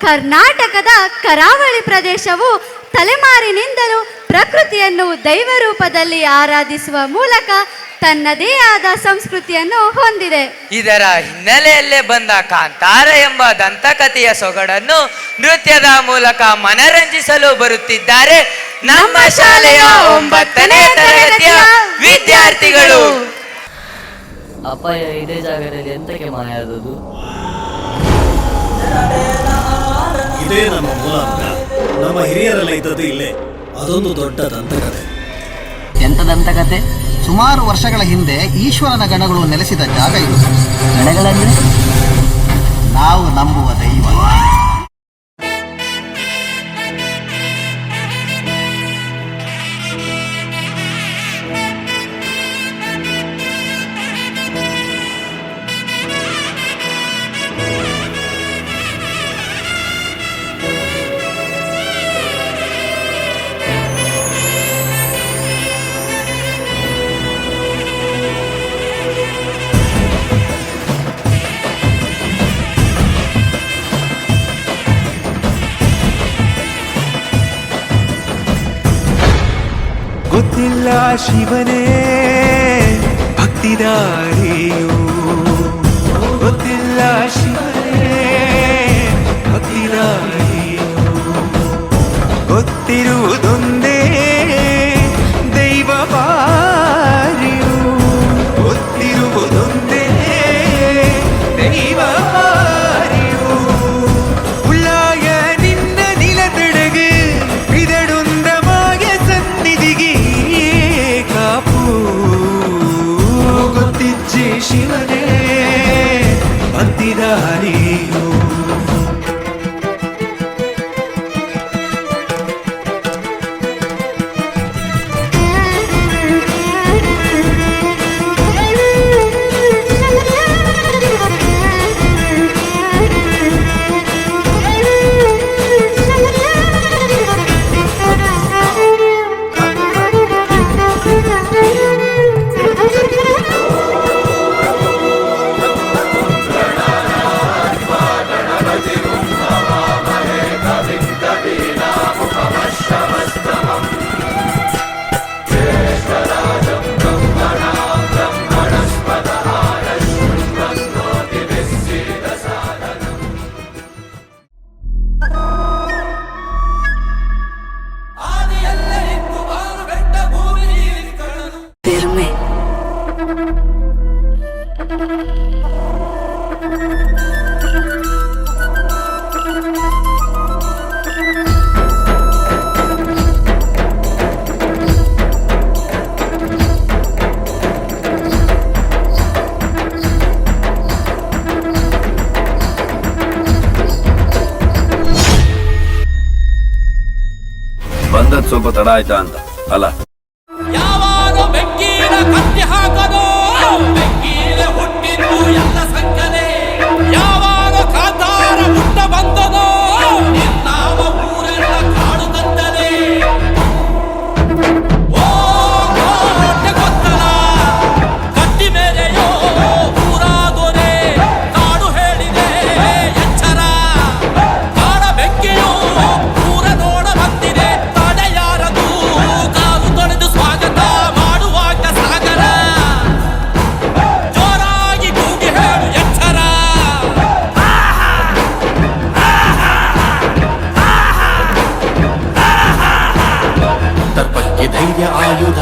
ಕರ್ನಾಟಕದ ಕರಾವಳಿ ಪ್ರದೇಶವು ತಲೆಮಾರಿನಿಂದಲೂ ಪ್ರಕೃತಿಯನ್ನು ದೈವ ರೂಪದಲ್ಲಿ ಆರಾಧಿಸುವ ಮೂಲಕ ತನ್ನದೇ ಆದ ಸಂಸ್ಕೃತಿಯನ್ನು ಹೊಂದಿದೆ. ಇದರ ಹಿನ್ನೆಲೆಯಲ್ಲೇ ಬಂದ ಕಾಂತಾರ ಎಂಬ ದಂತಕಥೆಯ ಸೊಗಡನ್ನು ನೃತ್ಯದ ಮೂಲಕ ಮನರಂಜಿಸಲು ಬರುತ್ತಿದ್ದಾರೆ ನಮ್ಮ ಶಾಲೆಯ 9ನೇ ತರಗತಿಯ ವಿದ್ಯಾರ್ಥಿಗಳು. ಅಪ್ಪ ಇದೇ ಜಾಗದಲ್ಲಿ ಎಂತಕ್ಕೆ ಮಾಯಾದದು? ಇದೇ ನಮ್ಮ ಮೂಲ ಅಂಗ. ನಮ್ಮ ಹಿರಿಯರೆಲ್ಲ ಇದ್ದದ್ದು ಇಲ್ಲೇ. ಅದೊಂದು ದೊಡ್ಡ ದಂತಕಥೆ. ಎಂತ ದಂತಕಥೆ? ಸುಮಾರು ವರ್ಷಗಳ ಹಿಂದೆ ಈಶ್ವರನ ಗಣಗಳು ನೆಲೆಸಿದ ಜಾಗ ಇದು. ಗಣಗಳಂದ್ರೆ ನಾವು ನಂಬುವ ದೈವ. ಗೊತ್ತಿಲ್ಲ ಶಿವನೇ ಭಕ್ತಿದಾರಿಯು, ಗೊತ್ತಿಲ್ಲ ಶಿವನೇ ಭಕ್ತಿದಾರಿಯು, ಗೊತ್ತಿರುವುದೊಂದೇ ದೈವ ಬಾರಿಯು, ಗೊತ್ತಿರುವುದೊಂದೇ ದೈವ ಬಾರಿಯು. ಉಳ್ಳಾಯ ನಿನ್ನ ನಿಲತಡೆಗೆ ಬಿದಡುಂದ ಮಾಯ ಸನ್ನಿಧಿಗೆ ಕಾಪು, ಗೊತ್ತಿಜ್ಜೆ ಶಿವನೇ ಭಕ್ತಿದಾರಿಯು. ಬಂದದ್ ಸ್ವಲ್ಪ ತಡ ಆಯ್ತಾ ಅಂತ ಅಲ್ಲ. ಯಾವಾಗ ಬೆಂಕಿನ ಕತ್ತಿ ಹಾಕದೋ ಬೆಂಕಿಲೆ ಹುಟ್ಟಿದ್ದು ಎಲ್ಲ ಸಂಕಲೆ, ಯಾವಾಗ ಕಾತಾರ ಹುಟ್ಟ ಬಂದದೋ ನಾವು ಊರೆಲ್ಲ ಕಾಡುತ್ತಂತಲೇ. ಓ ಕೋಟೆ ಗೊತ್ತಲ ಕಟ್ಟಿ ಮೇಲೆಯೋ ಊರಾದೊರೆ ಕಾಡು ಹೇಳಿದೆ ಎಚ್ಚರ, ಕಾಡ ಬೆಂಕಿಯೋ ಊರ ನೋಡ ಬಂದಿದೆ ತಡೆಯಾರದು, ಕಾಲು ತೊಳೆದು ಸ್ವಾಗತ ಮಾಡುವಾಗ ಸಾಗರ, ಜೋರಾಗಿ ಕೂಗಿ ಹೇಳು ಎಚ್ಚರ. ದರ್ಪಕ್ಕೆ ಧೈರ್ಯ ಆಯುಧ,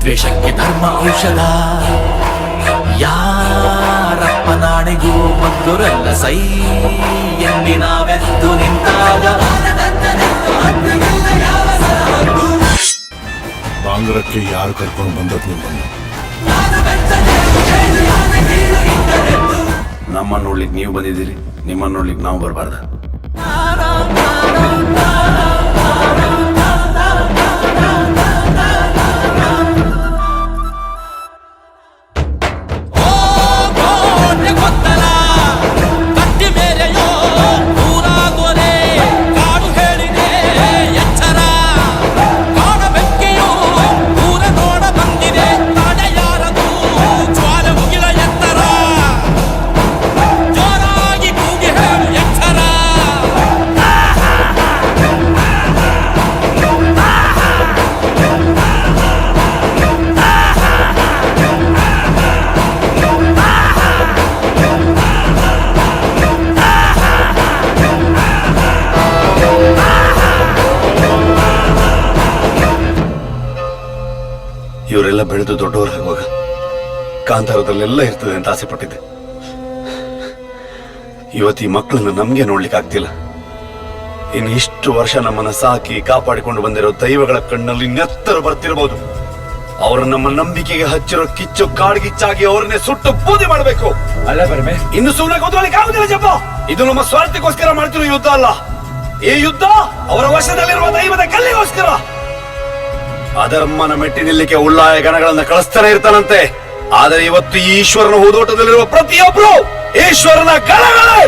ದ್ವೇಷಕ್ಕೆ ಧರ್ಮ ಔಷಧ, ಯಾರಪ್ಪ ನಾಣೆಗೂ ಮದ್ದೊರೆಲ್ಲ ಸೈ ಎನ್ನಿ ನಾವೆದ್ದು ನಿಂತಾಗ ಬಾಂಗ್ರಕ್ಕೆ ಯಾರು ಕರ್ಕೊಂಡು ಬಂದದ್ದು ನಿಮ್ಮನ್ನು? ನಮ್ಮನ್ನು ನೋಡ್ಲಿಕ್ಕೆ ನೀವು ಬಂದಿದ್ದೀರಿ, ನಿಮ್ಮನ್ನು ನೋಡ್ಲಿಕ್ಕೆ ನಾವು ಬರಬಾರ್ದ? ಕೋಟೆ ಗೊತ್ತಲ ಕಟ್ಟಿ ಮೇಲೆಯೋ ಊರಾದೊರೆ ಕಾಡು ಹೇಳಿದೆ ಎಚ್ಚರ, ಕಾಡ ಬೆಂಕಿಯೋ ಊರ ನೋಡ ಬಂದಿದೆ ತಡೆಯಾರದು, ಜ್ವಾಲೆ ಮುಗಿಲ ಎತ್ತರ, ಜೋರಾಗಿ ಕೂಗಿ ಹೇಳು ಎಚ್ಚರ. ಇವರೆಲ್ಲ ಬೆಳೆದು ದೊಡ್ಡವರಾಗುವಾಗ ಕಾಂತಾರದಲ್ಲೆಲ್ಲ ಇರ್ತದೆ ಅಂತ ಆಸೆ ಪಟ್ಟಿದ್ದೆ. ಇವತ್ತು ಈ ಮಕ್ಕಳನ್ನ ನಮ್ಗೆ ನೋಡ್ಲಿಕ್ಕೆ ಆಗ್ತಿಲ್ಲ. ಇನ್ನು ಇಷ್ಟು ವರ್ಷ ನಮ್ಮನ್ನ ಸಾಕಿ ಕಾಪಾಡಿಕೊಂಡು ಬಂದಿರೋ ದೈವಗಳ ಕಣ್ಣಲ್ಲಿ ನೆತ್ತರ ಬರ್ತಿರಬಹುದು. ಅವರು ನಮ್ಮ ನಂಬಿಕೆಗೆ ಹಚ್ಚಿರೋ ಕಿಚ್ಚು ಕಾಡ್ಗಿಚ್ಚಾಗಿ ಅವ್ರನ್ನೇ ಸುಟ್ಟು ಬೂದಿ ಮಾಡಬೇಕು. ಅಲ್ಲ ಬರ್ಮೆ, ಇನ್ನು ಸುಮ್ಮನೆ ಕೂತ್ಕೊಳ್ಳಿಕ್ಕೆ ಆಗುದಿಲ್ಲ ಜಪ್ಪ. ಇದು ನಮ್ಮ ಸ್ವಾರ್ಥಕ್ಕೋಸ್ಕರ ಮಾಡ್ತಿರೋ ಯುದ್ಧ ಅಲ್ಲ. ಈ ಯುದ್ಧ ಅವರ ವಶದಲ್ಲಿರುವ ದೈವದ ಕಲ್ಲಿಗೋಸ್ಕರ. ಅಧರ್ಮನ ಮೆಟ್ಟಿ ನಿಲ್ಲಿಕ್ಕೆ ಉಳ್ಳಾಯ ಗಣಗಳನ್ನ ಕಳಿಸ್ತಾನೆ ಇರ್ತಾನಂತೆ. ಆದರೆ ಇವತ್ತು ಈ ಈಶ್ವರನ ಹೂದೋಟದಲ್ಲಿರುವ ಪ್ರತಿಯೊಬ್ರು ಈಶ್ವರನ ಗಣಗಳೇ.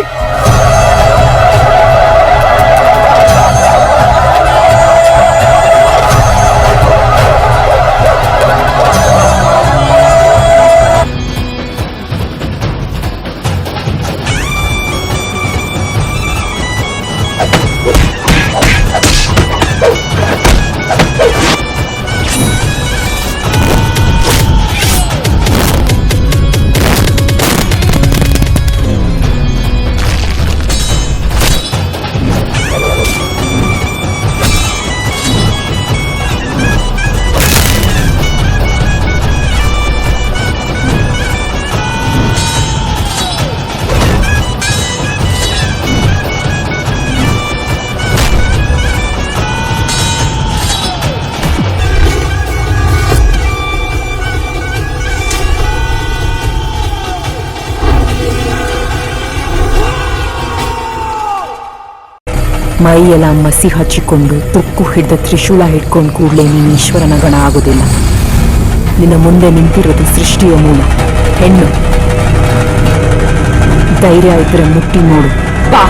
ಮೈಯೆಲ್ಲ ಮಸಿ ಹಚ್ಚಿಕೊಂಡು ತುಕ್ಕು ಹಿಡಿದ ತ್ರಿಶೂಲ ಹಿಡ್ಕೊಂಡು ಕೂಡಲೇ ನೀನು ಈಶ್ವರನ ಗಣ ಆಗೋದಿಲ್ಲ. ನಿನ್ನ ಮುಂದೆ ನಿಂತಿರೋದು ಸೃಷ್ಟಿಯ ಮೂಲ ಹೆಣ್ಣು. ಧೈರ್ಯ ಇದ್ರೆ ಮುಟ್ಟಿ ನೋಡು ಬಾ.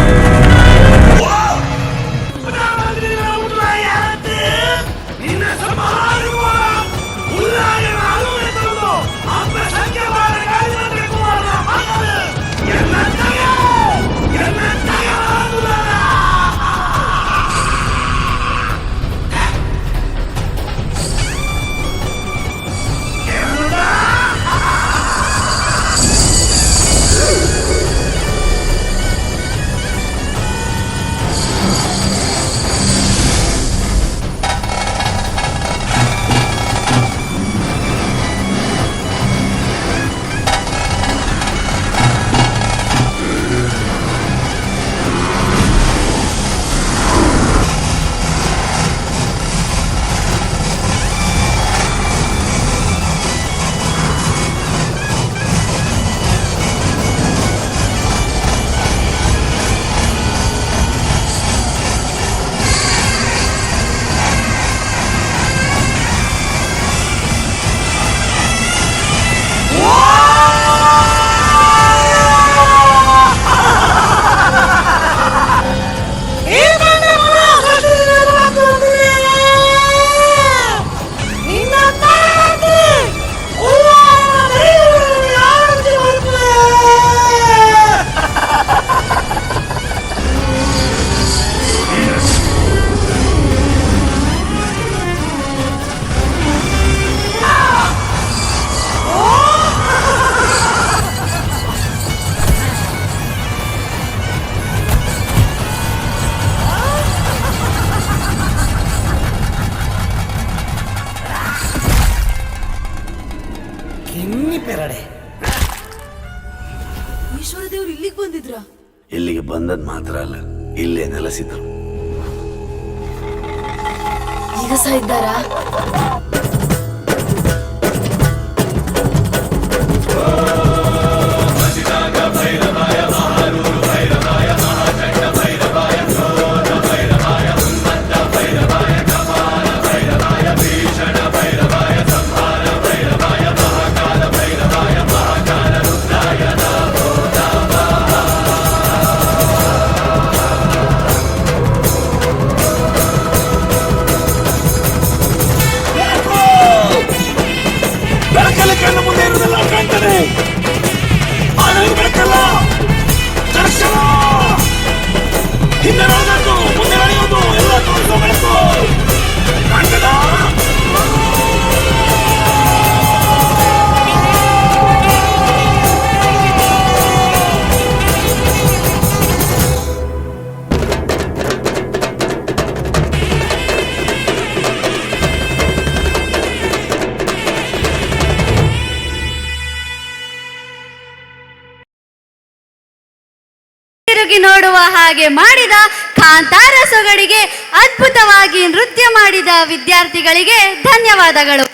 ಈಶ್ವರ ದೇವ್ರು ಇಲ್ಲಿಗೆ ಬಂದಿದ್ರ? ಇಲ್ಲಿಗೆ ಬಂದದ್ ಮಾತ್ರ ಅಲ್ಲ, ಇಲ್ಲೇ ನೆಲೆಸಿದ್ರು. ಈಗ ಸಹ ಇದ್ದಾರಾ? ಕಣ್ಣು ಮುಂದೆ ಇರುವುದೆಲ್ಲ ಕಾಣ್ತಾನೆ. ತಿರುಗಿ ನೋಡುವ ಹಾಗೆ ಮಾಡಿದ ಕಾಂತಾರ ಸೊಗಡಿಗೆ ಅದ್ಭುತವಾಗಿ ನೃತ್ಯ ಮಾಡಿದ ವಿದ್ಯಾರ್ಥಿಗಳಿಗೆ ಧನ್ಯವಾದಗಳು.